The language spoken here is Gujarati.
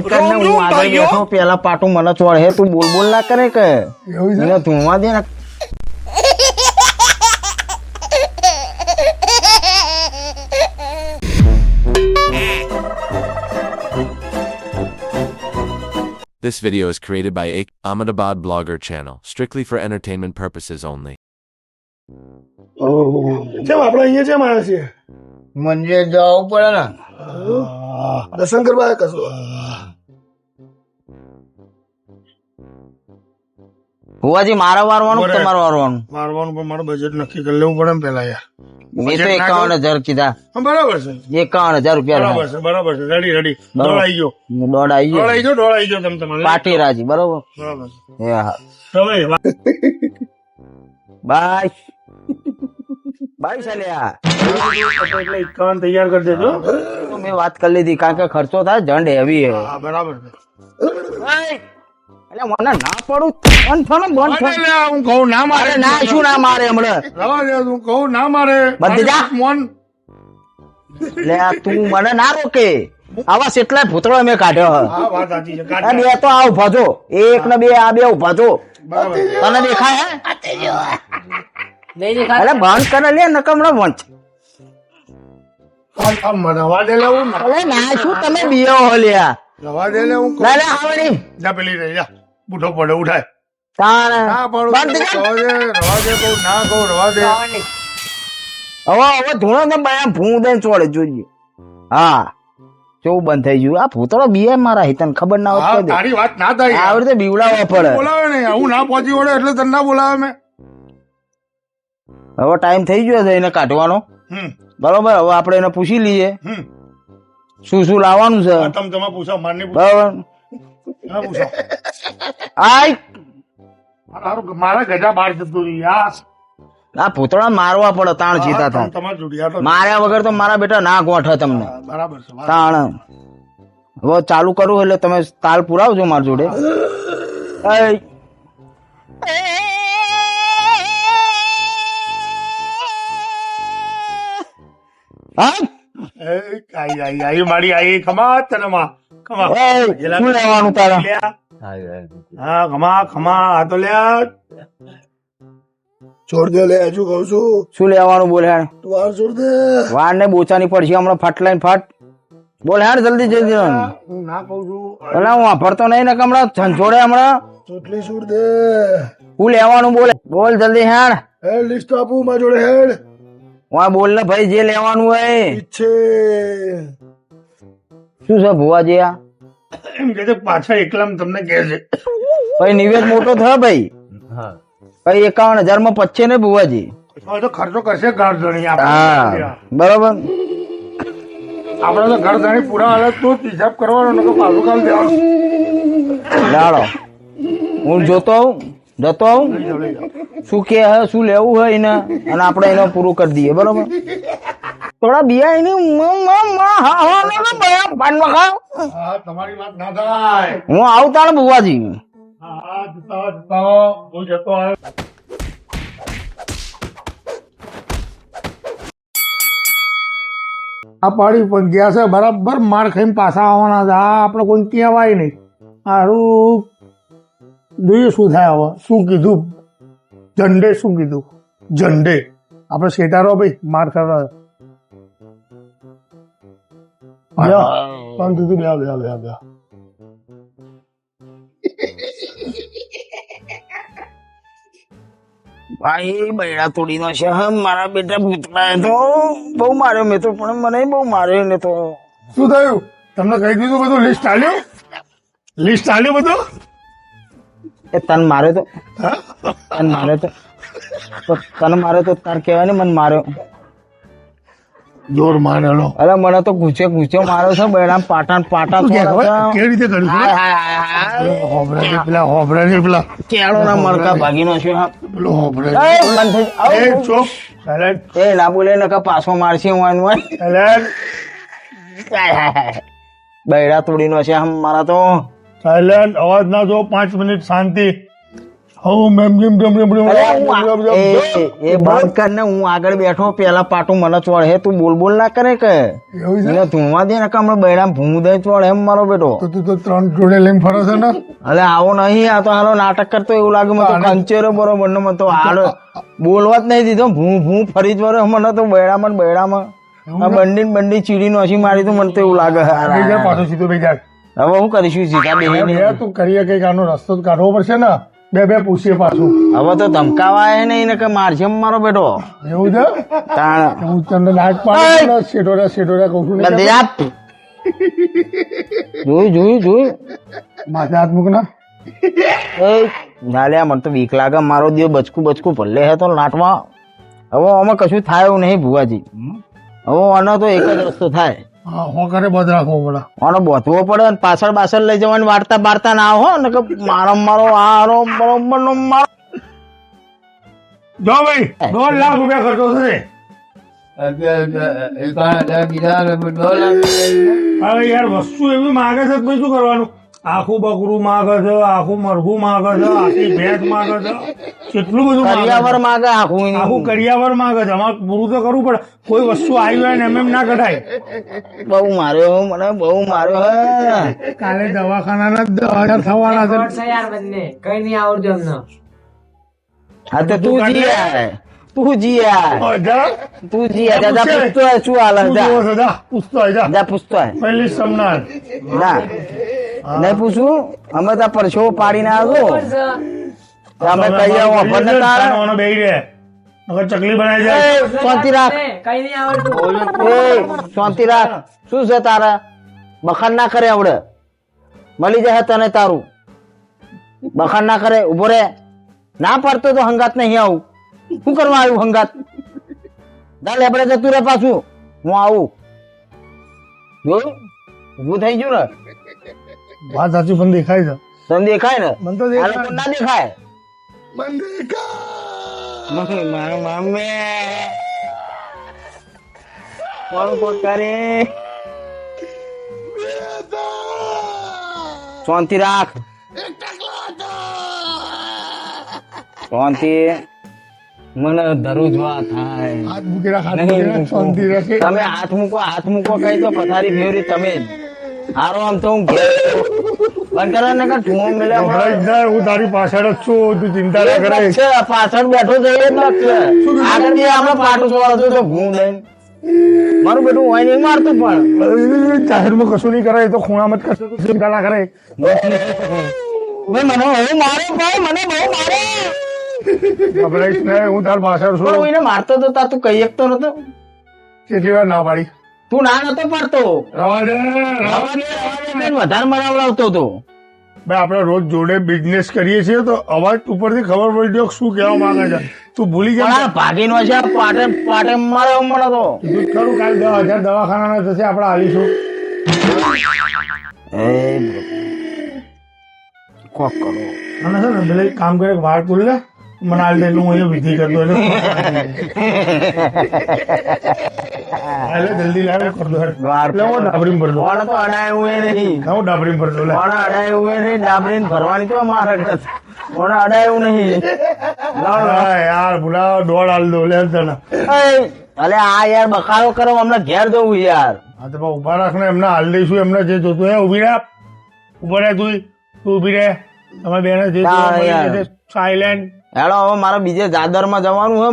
કર ને હું આગળ બેઠો પેલા પાટું મને ચોળે તું બોલ બોલ ના કરે કે એને ધૂણવા દે ને This video is created by Ahmedabad Blogger channel, strictly for entertainment purposes only. કેમ આપણે અહીંયા કેમ આવ્યા છીએ મંદિર જવું પડે ને દર્શન કરવા આવ્યા કશું ભુવાજી મારે વારવાનું કે તમારે વારવાનું મારવાનું પણ મારું બજેટ નક્કી કરી લેવું પડે ને પેલા યાર મેં તો 51,000 કીધા હા, બરાબર છે 51,000 રૂપિયા બરાબર છે રેડી રેડી દોડ આવી ગયો દોડ આવી ગયો દોડ આવી ગયો તમે તમારે પાટી રાજી બરોબર બરાબર એ હા તમે બાય બાય ચાલ્યા એટલે 51 તૈયાર કરી દેજો મેં વાત કરી લીધી કારણ કે ખર્ચો થાય જંડ હેવી હે હા બરાબર છે એટલે મને ના પડું બંધ થો ને બંધ થો અરે હું કહું ના મારે અરે ના શું ના મારે હમણાં રવા દે હું કહું ના મારે બધી જા. મોન લે આ તું મને ના રોકે આવા કેટલાય ભૂતળો મેં કાઢ્યો હ હા વાત સાચી છે આ કાઢ બે તો આ ઉભા છો એક ને બે આ બે ઉભા છો બરાબર તને દેખાય હે અરે બંધ કરે લે નકમણો વંચ આમ રવા દે લે હું અરે ના શું તમે બીઓ હો લ્યા રવા દે લે હું લે લે આવડી જા પેલી રહી જા બુઢો પડે ઉઠાય તાણ ના પડું બંધ થઈ જા. રવા દે કહું ના કહું રવા દે હવે ધૂણો ને બયા ભૂં દે ચોડે જોઈએ હા કેવું બંધ થઈ ગયું આ ભૂતળો બીએ મારા હિતન ખબર ના હા હોત તો તારી વાત ના થાય આવી રીતે બીવડાવવા પડે બોલાવે ને હું ના પહોંચી વળે એટલે તને ના બોલાવે મેં હવે ટાઈમ થઈ ગયો છે એને કાઢવાનો હમ બરોબર હવે આપણે એને પૂછી લઈએ હમ શું શું લાવવાનું છે તમે પૂછો માર નહીં પૂછો બરોબર હા, પૂછો આય હારું, મારા ગજા બહાર જતું રહ્યું યાર આ ભૂતળા મારવા પડે તાણ જીતા થાય તમારે જોડિયા તો માર્યા વગર તો મારા બેટા ના ગોઠે તમને બરાબર છે વાત. તાણ હવે ચાલુ કરું એટલે તમે તાલ પુરાવજો મારી જોડે આય. હા આઈ મારી આઈ ખમા તને માં ખમા એય, શું લેવાનું તારા લ્યા. હા ખમા ખમા આ તો લ્યા છોડ દે લે હજુ કઉ છું શું લેવાનું બોલ હેણ તું વાર છોડ દે વાર ને બોચાની પડશે હમણાં ફાટ લાઈન ફાટ બોલ હેણ જલ્દી જલ્દી હું ના કઉ છું પેલા હું વાપરતો નહીં ને કે હમણાં છંછોડે હમણાં ચોટલી છોડ દે શું લેવાનું બોલ બોલ જલ્દી હેણ હે લિસ્ટ આપું મારા જોડે હેડ વાહ બોલ ને ભાઈ જે લેવાનું હોય ઈચ્છે શું છે ભુવાજી આ એમ કે છે પાછા એકલામ તમને કહે છે ભાઈ નિવેદ મોટો થયો ભાઈ ભાઈ 51,000 માં પચે ને ભુવાજી હવે તો ખર્ચો કરશે ઘર ધણી હા આપણે બરોબર આપણે તો ઘર ધણી પૂરા હાલત તો જ હિસાબ કરવાનો નકર પાછું કાલ દેવાનું લાડો હું જતો આવું શું કે હે શું લેવું હોય એને અને આપણે એને પૂરું કરી દઈએ બરોબર થોડા બિયા એની હા તમારી વાત ના થાય હું આવું તાણ ભુવાજી હા જતા હો, હું જતો આવ્યો આ પાડી પણ ગયા છે બરાબર માર ખાઈને પાછા આવવાના છે આ આપણે કોઈ કહેવાય નહીં સારું જોઈએ શું થાય હવે શું કીધું ઝંડે શું કીધું ઝંડે આપણે શેટારો ભાઈ માર કરવા પણ કીધું બે બે બે બે ભાઈ બૈડા તોડી નો છે હમ મારા બેટા ભૂતળાએ તો બહુ માર્યો મેં તો પણ મને બહુ માર્યો ને તો શું થયું તમને કહી દીધું બધું લિસ્ટ આલ્યું લિસ્ટ આલ્યું બધું એ તન માર્યો તો તન માર્યો તો તને માર્યો તો તાર કહેવાય ને મને માર્યો જોર મારેલો અરે મને તો ગુસ્સે માર્યો છે બૈડા પાટા પાટા કેવી રીતે કર્યું પેલા કેળો ના મરકા ભાગી નો છે પેલો હોભળે એ બંધ થઈ આવ. એ ચોપ સાયલેન્ટ એ ના બોલે ને કે પાછો મારશે હું સાયલેન્ટ બૈડા તોડી નો છે હમ મારા તો સાયલેન્ટ અવાજ ના જો 5 મિનિટ શાંતિ હું મેમ જેમ જેમ જેમ જેમ અરે એ બંધ કર ને, હું આગળ બેઠો પેલા પાટું મને ચોળે, તું બોલ બોલ ના કરે કે એવું છે એને ધૂણવા દે ને કે હમણાં બૈરામ ભૂં દે ચોળે એમ મારો બેટો. તો તું તો 3 જોડે લઈને ફરે છે ને. અલે આવો નહીં, આ તો હાલો નાટક કરતો એવું લાગે મને તો કંચેરો બરોબર ને મને તો હાલો બોલવા જ નહીં દીધો, ભૂં ભૂં ફરી જ વળે મને તો બૈરામાં ને બૈરામાં આ બંડી ચીડી નોસી મારી તો મને તો એવું લાગે. બેહી જા પાછો સીધો બેહી જા. હવે હું કરીશું સીધા બેહીને? બે તું કરીએ કઈક આનો રસ્તો જ કાઢવો પડશે ને. બે પૂછીએ પાછું. હવે તો ધમકાવાય નહીં ને કે મારશે એમ મારો બેટો. એવું છે તાણ હું તમને નાક પાડું ને શેઠોડા કહું છું ને. બંધ આપ. જોયું માથે હાથ મૂક ના. એ નાલે મને તો બીક લાગે, મારો દિયો બચકું ભલે હે તો લાટવા. હવે આમાં કશું થાય એવું નહીં ભુવાજી. હવે આનો તો એક જ રસ્તો થાય, હા હું કરે બંધ રાખવો પડે. આનો બોધવો પડે અને પાછળ લઈ જવાની વાર્તા ના હો ને કે મારો આરો બરોબર નો મારો. જો ભાઈ 2 લાખ રૂપિયા ખર્ચો થશે. હવે યાર વસ્તુ એવી માગે છે તો શું કરવાનું? આખું બકરું માગે છે, આખું મરઘું માગે છે, આખી ભેંસ માગે છે, કેટલું બધું કરિયાવર માગે આખું. આખું કરિયાવર માગે છે. અમારે પૂરું તો કરવું પડે. કોઈ વસ્તુ આવી હોય ને એમ ના કઢાય. બહુ માર્યો મને, બહુ માર્યો હે. કાલે દવાખાના 10,000 થવાના છે. યાર બંને કઈ નહીં આવડતું અમને. હા તો તું જી આય. જા પૂછતો હોય શું હાલ જા પૂછતો હોય જા. જા પૂછતો હોય. પહેલી સમનાર ના નહીં પૂછું, અમે તો પરછો પાડીને આવ્યો અમે કહીએ ઓફર ને તારા બેહી રહે નકર ચકલી બનાવી જાય. શાંતિ રાખ, કઈ નહીં આવડતું. શાંતિ રાખ. શું છે તારા? બખાન ના કરે આવડે, મળી જાય તને તારું. બખાન ના કરે, ઉભો રે. ના પડતો તો હંગાત નહીં આવું. શું કરવા આવ્યું હંગાત? દાલ આપણે જતું રે પાછું, હું આવું. જોયું ઉભું થઈ ગયું ને? વાત સાચી પણ દેખાય છે. તને દેખાય ને? મને તો આ દેખાય. લોકો ના દેખાય. મને દેખાય. મારા મામે કોણ કરે? શાંતિ રાખ, શાંતિ. મને ધરુજવા થાય. હાથ મૂકી રાખ, હાથ નહીં મૂકી રાખ, મૂકું. શાંતિ રાખે. તમે હાથ મૂકો કઈ તો પથારી ફેવરી તમે જ. હારો આમ તો હું ઘેર બંધ કરે ને કે ઠુમો મેલે ગભરાઈ જ ના, હું તારી પાછળ જ છું. તું ચિંતા ના કરે. પાછળ બેઠો જઈએ જ છે. આગળ જે આપણે પાટું સોળતું તો ભૂં લઈને મારું બેટું હોય નહીં મારતું પણ જાહેરમાં કશું નહીં કરે. એ તો ખૂણામાં જ કરશે તો ચિંતા ના કરે. ભાઈ મને બહુ મારે, ભાઈ મને બહુ મારે. ગભરાઈશ ને, હું તાર પાછળ પણ હું છું. એને મારતો તો તાર તું કહી શકતો નતો. કેટલી વાર ના પાડી. તું ના નતો પડતો, રવા દે. વધારે મરાવડાવતો હતો. ભાઈ આપણે રોજ જોડે બિઝનેસ કરીએ છીએ તો અવાજ ઉપરથી ખબર પડી જાય શું કહેવા માંગે છે. તું ભૂલી પણ જાય. આ ભાગીનો છે પાટે મારે મને તો કીધું ખરું કાલે 10,000 દવાખાના થશે, આપણે આવીશું. કોક કરો. અને છે ને પેલે એક કામ કરે, વાર તોડી લે મને હાલ દે, હું અહીંયા વિધિ કરતો એટલે જલ્દી લાવે કરતો એટલે હું ડાબરીમાં ભરતો. કોણ તો અડાયું એ નહીં, હું ડાબરીમાં ભરતો લે. કોણ અડાયું એ નહીં. ડાબરીને ભરવાની તો મારે કોણ અડાયું નહીં. હા યાર ભૂલા દોડ હાલ દો લે તને. અલે આ યાર બકારો કરો, હમણાં ઘેર જવું યાર. હા તો ઉભા રાખ ને, એમને હાલ દઈશું. એમને જે જોતું હે ઉભી રહે, ઉભો રહે તું ઉભી રહે. તમે બેને જે ના યાર. સાયલેન્ટ. હેલો હવે મારે બીજે દાદર માં જવાનું હે.